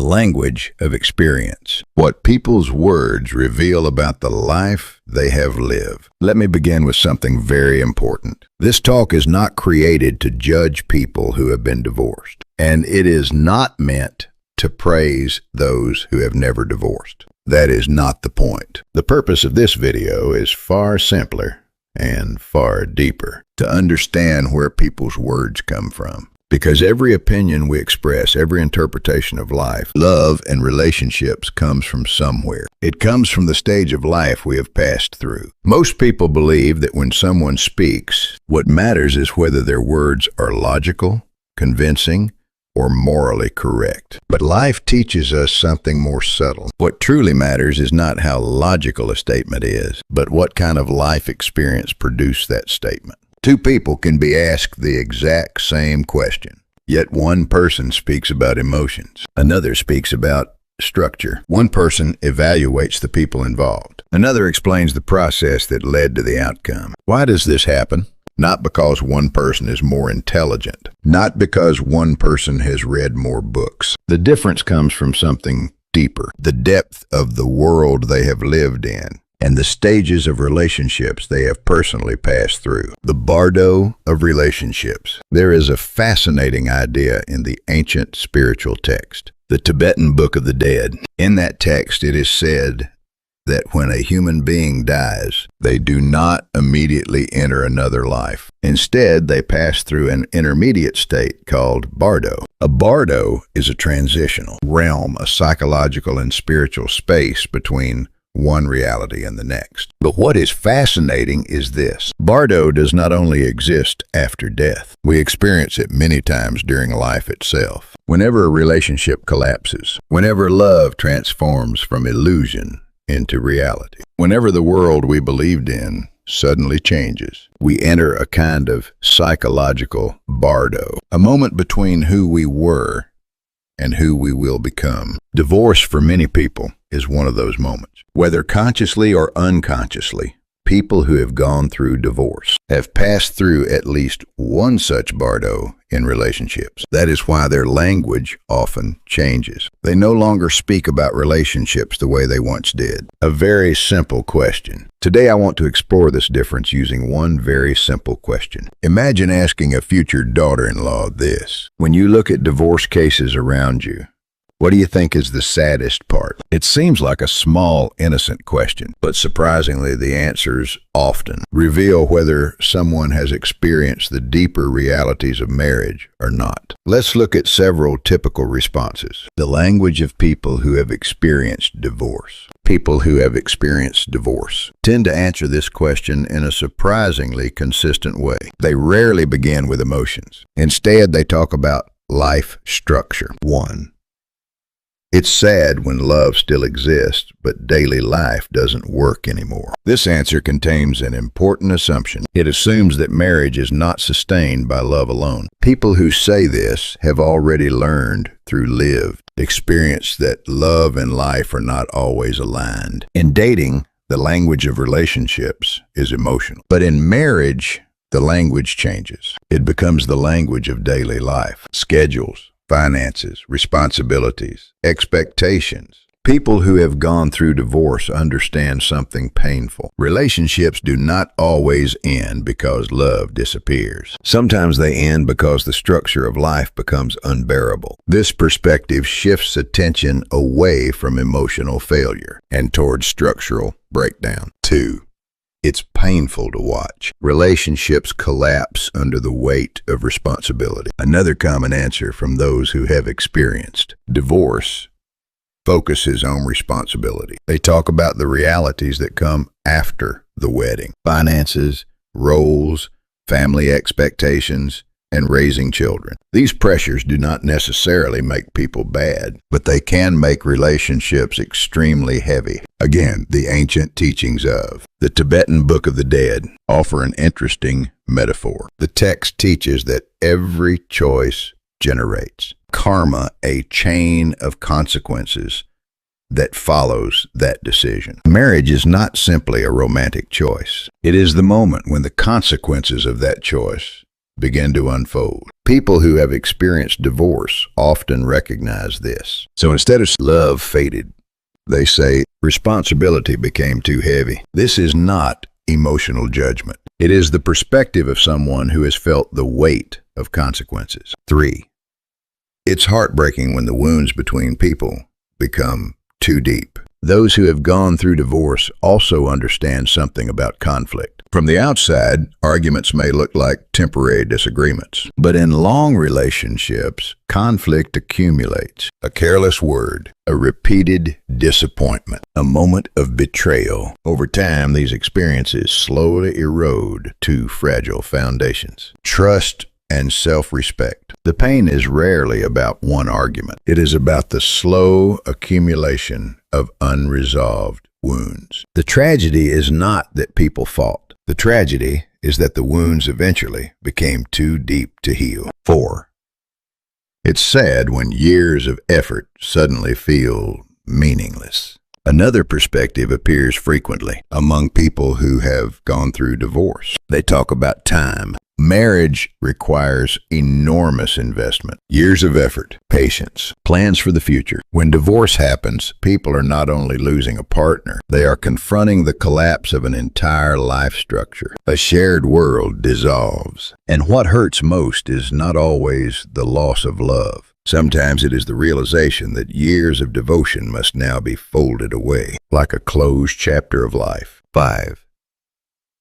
language of experience. What people's words reveal about the life they have lived. Let me begin with something very important. This talk is not created to judge people who have been divorced, and it is not meant to praise those who have never divorced. That is not the point. The purpose of this video is far simpler and far deeper, to understand where people's words come from. Because every opinion we express, every interpretation of life, love, and relationships comes from somewhere. It comes from the stage of life we have passed through. Most people believe that when someone speaks, what matters is whether their words are logical, convincing, or morally correct. But life teaches us something more subtle. What truly matters is not how logical a statement is, but what kind of life experience produced that statement. Two people can be asked the exact same question, yet one person speaks about emotions, another speaks about structure. One person evaluates the people involved, another explains the process that led to the outcome. Why does this happen? Not because one person is more intelligent, not because one person has read more books. The difference comes from something deeper, the depth of the world they have lived in, and the stages of relationships they have personally passed through. The bardo of relationships. There is a fascinating idea in the ancient spiritual text, the Tibetan Book of the Dead. In that text, it is said that when a human being dies, they do not immediately enter another life. Instead, they pass through an intermediate state called bardo. A bardo is a transitional realm, a psychological and spiritual space between one reality and the next. But what is fascinating is this. Bardo does not only exist after death. We experience it many times during life itself. Whenever a relationship collapses, whenever love transforms from illusion into reality, whenever the world we believed in suddenly changes, we enter a kind of psychological bardo, a moment between who we were and who we will become. Divorce for many people is one of those moments. Whether consciously or unconsciously, people who have gone through divorce have passed through at least one such bardo in relationships. That is why their language often changes. They no longer speak about relationships the way they once did. A very simple question. Today I want to explore this difference using one very simple question. Imagine asking a future daughter-in-law this. When you look at divorce cases around you, what do you think is the saddest part? It seems like a small, innocent question, but surprisingly, the answers often reveal whether someone has experienced the deeper realities of marriage or not. Let's look at several typical responses. The language of people who have experienced divorce. People who have experienced divorce tend to answer this question in a surprisingly consistent way. They rarely begin with emotions. Instead, they talk about life structure. 1. It's sad when love still exists, but daily life doesn't work anymore. This answer contains an important assumption. It assumes that marriage is not sustained by love alone. People who say this have already learned through lived experience that love and life are not always aligned. In dating, the language of relationships is emotional. But in marriage, the language changes. It becomes the language of daily life, schedules, finances, responsibilities, expectations. People who have gone through divorce understand something painful. Relationships do not always end because love disappears. Sometimes they end because the structure of life becomes unbearable. This perspective shifts attention away from emotional failure and towards structural breakdown. 2. It's painful to watch. Relationships collapse under the weight of responsibility. Another common answer from those who have experienced divorce focuses on responsibility. They talk about the realities that come after the wedding. Finances, roles, family expectations, and raising children. These pressures do not necessarily make people bad, but they can make relationships extremely heavy. Again, the ancient teachings of the Tibetan Book of the Dead offer an interesting metaphor. The text teaches that every choice generates karma, a chain of consequences that follows that decision. Marriage is not simply a romantic choice. It is the moment when the consequences of that choice begin to unfold. People who have experienced divorce often recognize this. So instead of love faded, they say responsibility became too heavy. This is not emotional judgment. It is the perspective of someone who has felt the weight of consequences. 3. It's heartbreaking when the wounds between people become too deep. Those who have gone through divorce also understand something about conflict. From the outside, arguments may look like temporary disagreements. But in long relationships, conflict accumulates. A careless word, a repeated disappointment, a moment of betrayal. Over time, these experiences slowly erode two fragile foundations: trust and self-respect. The pain is rarely about one argument. It is about the slow accumulation of unresolved wounds. The tragedy is not that people fought. The tragedy is that the wounds eventually became too deep to heal. 4. It's sad when years of effort suddenly feel meaningless. Another perspective appears frequently among people who have gone through divorce. They talk about time. Marriage requires enormous investment, years of effort, patience, plans for the future. When divorce happens, people are not only losing a partner, they are confronting the collapse of an entire life structure. A shared world dissolves. And what hurts most is not always the loss of love. Sometimes it is the realization that years of devotion must now be folded away, like a closed chapter of life. 5.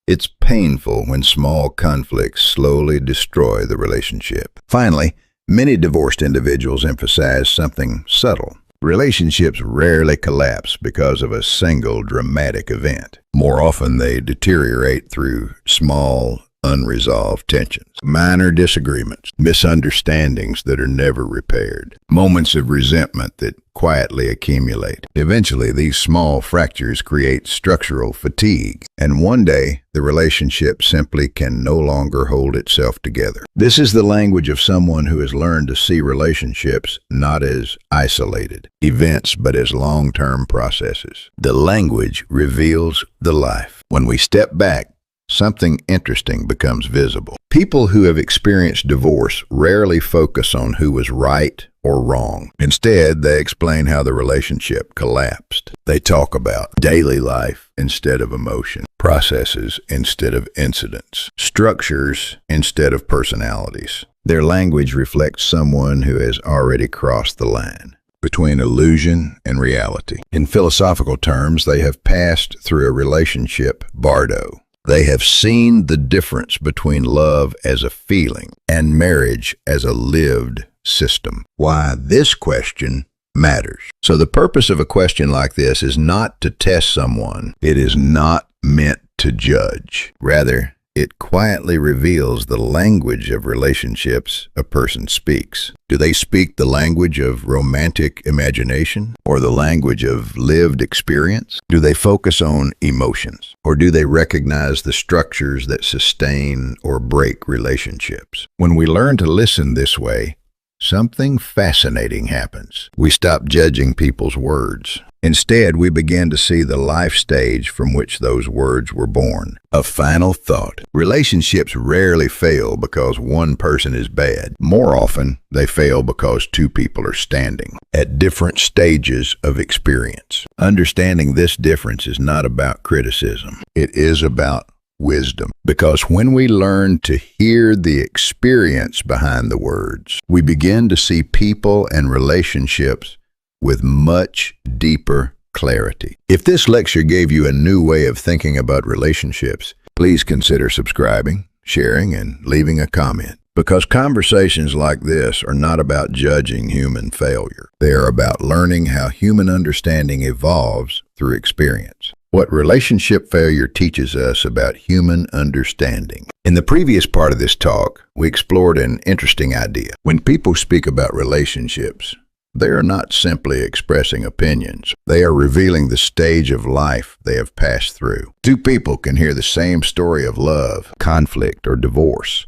It's painful when small conflicts slowly destroy the relationship. Finally, many divorced individuals emphasize something subtle. Relationships rarely collapse because of a single dramatic event. More often, they deteriorate through small, unresolved tensions, minor disagreements, misunderstandings that are never repaired, moments of resentment that quietly accumulate. Eventually, these small fractures create structural fatigue, and one day, the relationship simply can no longer hold itself together. This is the language of someone who has learned to see relationships not as isolated events, but as long-term processes. The language reveals the life. When we step back, something interesting becomes visible. People who have experienced divorce rarely focus on who was right or wrong. Instead, they explain how the relationship collapsed. They talk about daily life instead of emotion, processes instead of incidents, structures instead of personalities. Their language reflects someone who has already crossed the line between illusion and reality. In philosophical terms, they have passed through a relationship bardo. They have seen the difference between love as a feeling and marriage as a lived system. Why this question matters. So the purpose of a question like this is not to test someone. It is not meant to judge. Rather, it quietly reveals the language of relationships a person speaks. Do they speak the language of romantic imagination or the language of lived experience? Do they focus on emotions or do they recognize the structures that sustain or break relationships? When we learn to listen this way, something fascinating happens. We stop judging people's words. Instead, we begin to see the life stage from which those words were born. A final thought. Relationships rarely fail because one person is bad. More often, they fail because two people are standing at different stages of experience. Understanding this difference is not about criticism. It is about wisdom. Because when we learn to hear the experience behind the words, we begin to see people and relationships with much deeper clarity. If this lecture gave you a new way of thinking about relationships, please consider subscribing, sharing, and leaving a comment. Because conversations like this are not about judging human failure. They are about learning how human understanding evolves through experience. What relationship failure teaches us about human understanding. In the previous part of this talk, we explored an interesting idea. When people speak about relationships, they are not simply expressing opinions. They are revealing the stage of life they have passed through. Two people can hear the same story of love, conflict, or divorce,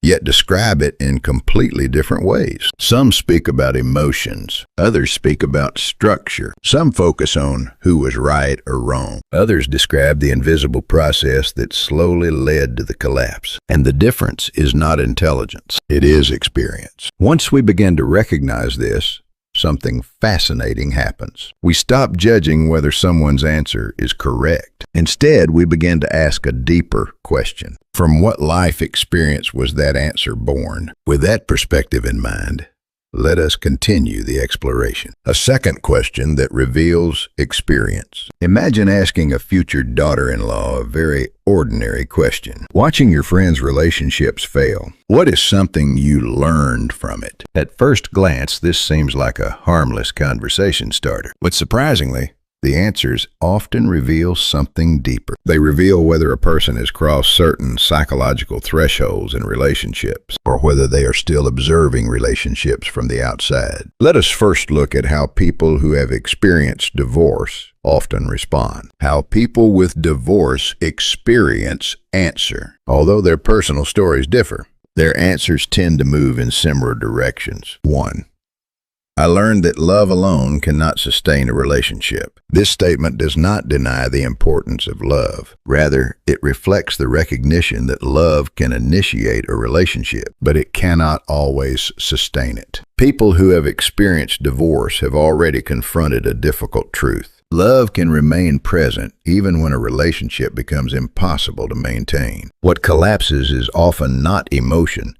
yet describe it in completely different ways. Some speak about emotions. Others speak about structure. Some focus on who was right or wrong. Others describe the invisible process that slowly led to the collapse. And the difference is not intelligence. It is experience. Once we begin to recognize this, something fascinating happens. We stop judging whether someone's answer is correct. Instead, we begin to ask a deeper question. From what life experience was that answer born? With that perspective in mind, let us continue the exploration. A second question that reveals experience. Imagine asking a future daughter-in-law a very ordinary question. Watching your friends' relationships fail, what is something you learned from it? At first glance, this seems like a harmless conversation starter. But surprisingly, the answers often reveal something deeper. They reveal whether a person has crossed certain psychological thresholds in relationships, or whether they are still observing relationships from the outside. Let us first look at how people who have experienced divorce often respond. How people with divorce experience answer. Although their personal stories differ, their answers tend to move in similar directions. 1. I learned that love alone cannot sustain a relationship. This statement does not deny the importance of love. Rather, it reflects the recognition that love can initiate a relationship, but it cannot always sustain it. People who have experienced divorce have already confronted a difficult truth. Love can remain present even when a relationship becomes impossible to maintain. What collapses is often not emotion,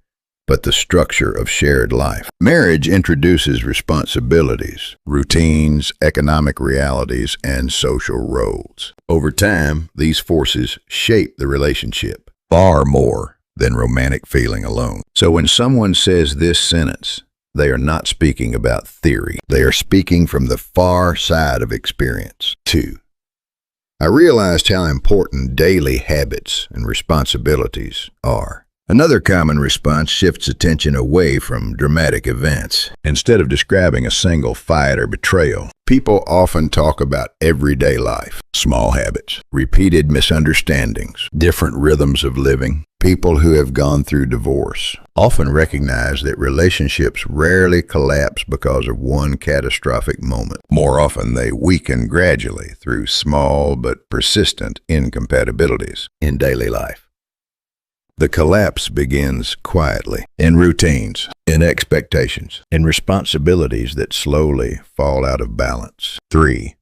but the structure of shared life. Marriage introduces responsibilities, routines, economic realities, and social roles. Over time, these forces shape the relationship far more than romantic feeling alone. So when someone says this sentence, they are not speaking about theory. They are speaking from the far side of experience. 2. I realized how important daily habits and responsibilities are. Another common response shifts attention away from dramatic events. Instead of describing a single fight or betrayal, people often talk about everyday life, small habits, repeated misunderstandings, different rhythms of living. People who have gone through divorce often recognize that relationships rarely collapse because of one catastrophic moment. More often, they weaken gradually through small but persistent incompatibilities in daily life. The collapse begins quietly, in routines, in expectations, in responsibilities that slowly fall out of balance. 3.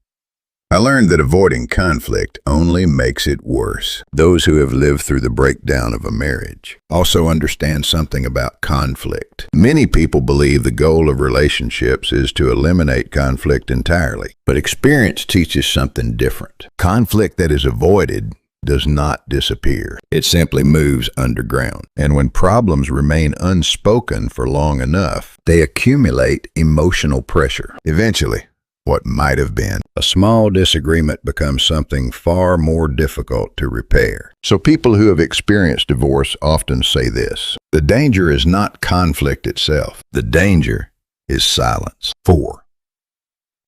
I learned that avoiding conflict only makes it worse. Those who have lived through the breakdown of a marriage also understand something about conflict. Many people believe the goal of relationships is to eliminate conflict entirely, but experience teaches something different. Conflict that is avoided does not disappear. It simply moves underground. And when problems remain unspoken for long enough, they accumulate emotional pressure. Eventually, what might have been a small disagreement becomes something far more difficult to repair. So people who have experienced divorce often say this: the danger is not conflict itself. The danger is silence. 4.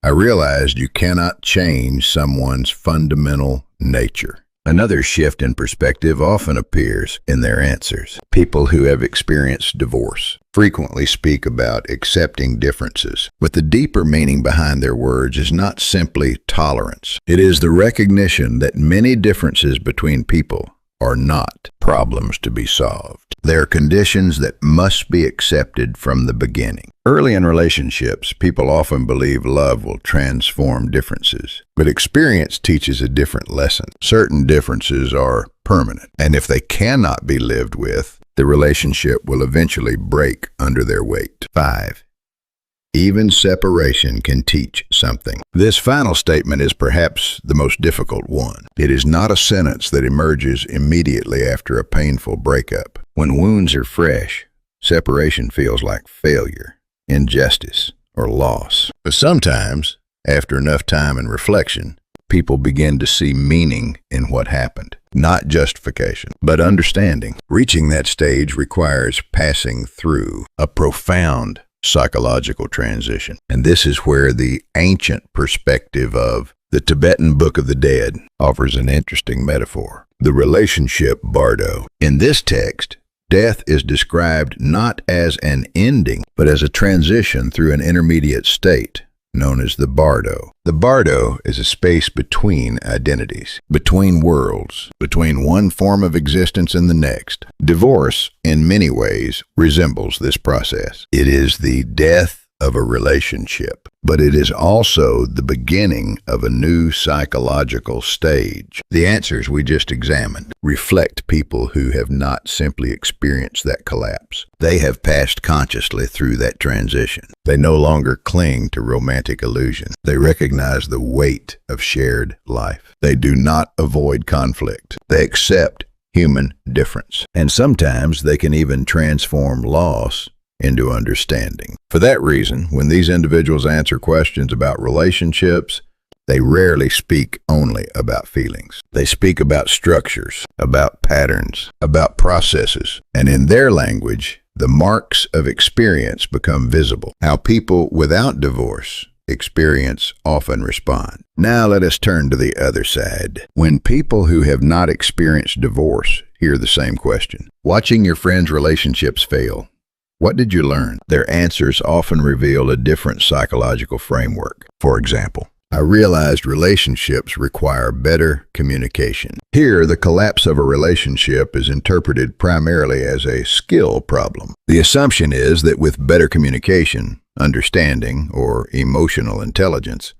I realized you cannot change someone's fundamental nature. Another shift in perspective often appears in their answers. People who have experienced divorce frequently speak about accepting differences, but the deeper meaning behind their words is not simply tolerance. It is the recognition that many differences between people are not problems to be solved. They are conditions that must be accepted from the beginning. Early in relationships, people often believe love will transform differences, but experience teaches a different lesson. Certain differences are permanent, and if they cannot be lived with, the relationship will eventually break under their weight. 5. Even separation can teach something. This final statement is perhaps the most difficult one. It is not a sentence that emerges immediately after a painful breakup. When wounds are fresh, separation feels like failure, injustice, or loss. But sometimes, after enough time and reflection, people begin to see meaning in what happened. Not justification, but understanding. Reaching that stage requires passing through a profound psychological transition. And this is where the ancient perspective of the Tibetan Book of the Dead offers an interesting metaphor. The relationship bardo. In this text, Death is described not as an ending, but as a transition through an intermediate state, known as the bardo. The bardo is a space between identities, between worlds, between one form of existence and the next. Divorce, in many ways, resembles this process. It is the death of a relationship, but it is also the beginning of a new psychological stage. The answers we just examined reflect people who have not simply experienced that collapse. They have passed consciously through that transition. They no longer cling to romantic illusion. They recognize the weight of shared life. They do not avoid conflict. They accept human difference. And sometimes they can even transform loss into understanding. For that reason, when these individuals answer questions about relationships, they rarely speak only about feelings. They speak about structures, about patterns, about processes, and in their language, the marks of experience become visible. How people without divorce experience often respond. Now let us turn to the other side. When people who have not experienced divorce hear the same question, watching your friends' relationships fail, what did you learn? Their answers often reveal a different psychological framework. For example, I realized relationships require better communication. Here, the collapse of a relationship is interpreted primarily as a skill problem. The assumption is that with better communication, understanding, or emotional intelligence,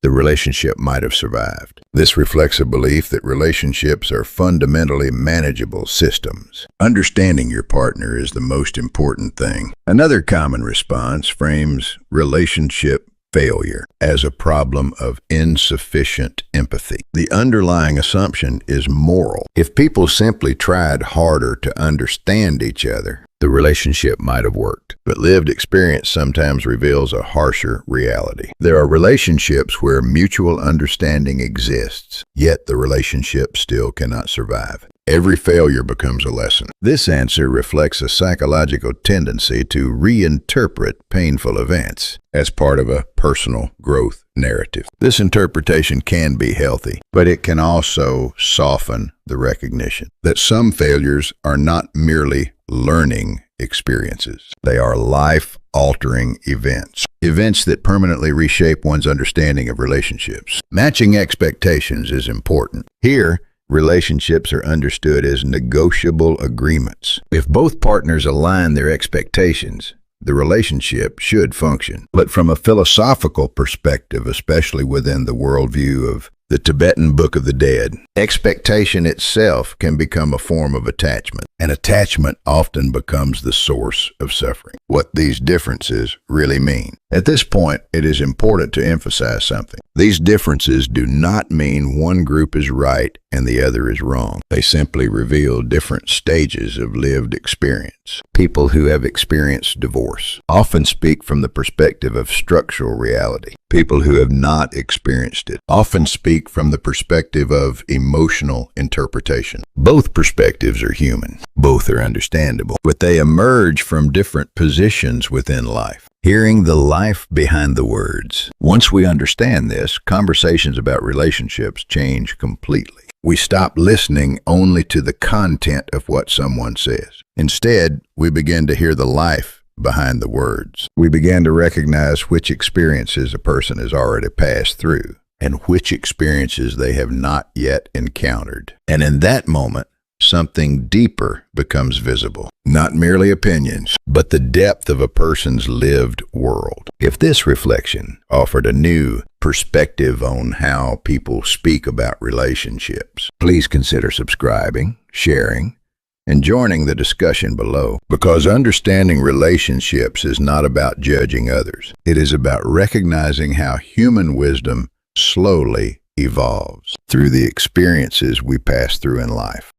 the relationship might have survived. This reflects a belief that relationships are fundamentally manageable systems. Understanding your partner is the most important thing. Another common response frames relationship failure as a problem of insufficient empathy. The underlying assumption is moral. If people simply tried harder to understand each other, the relationship might have worked. But lived experience sometimes reveals a harsher reality. There are relationships where mutual understanding exists, yet the relationship still cannot survive. Every failure becomes a lesson. This answer reflects a psychological tendency to reinterpret painful events as part of a personal growth narrative. This interpretation can be healthy, but it can also soften the recognition that some failures are not merely learning experiences. They are life-altering events. Events that permanently reshape one's understanding of relationships. Matching expectations is important. Here, relationships are understood as negotiable agreements. If both partners align their expectations, the relationship should function. But from a philosophical perspective, especially within the worldview of the Tibetan Book of the Dead, expectation itself can become a form of attachment, and attachment often becomes the source of suffering. What these differences really mean. At this point, it is important to emphasize something. These differences do not mean one group is right and the other is wrong. They simply reveal different stages of lived experience. People who have experienced divorce often speak from the perspective of structural reality. People who have not experienced it often speak from the perspective of emotional interpretation. Both perspectives are human. Both are understandable, but they emerge from different positions within life. Hearing the life behind the words. Once we understand this, conversations about relationships change completely. We stop listening only to the content of what someone says. Instead, we begin to hear the life behind the words. We begin to recognize which experiences a person has already passed through and which experiences they have not yet encountered. And in that moment, something deeper becomes visible. Not merely opinions, but the depth of a person's lived world. If this reflection offered a new perspective on how people speak about relationships, please consider subscribing, sharing, and joining the discussion below. Because understanding relationships is not about judging others. It is about recognizing how human wisdom slowly evolves through the experiences we pass through in life.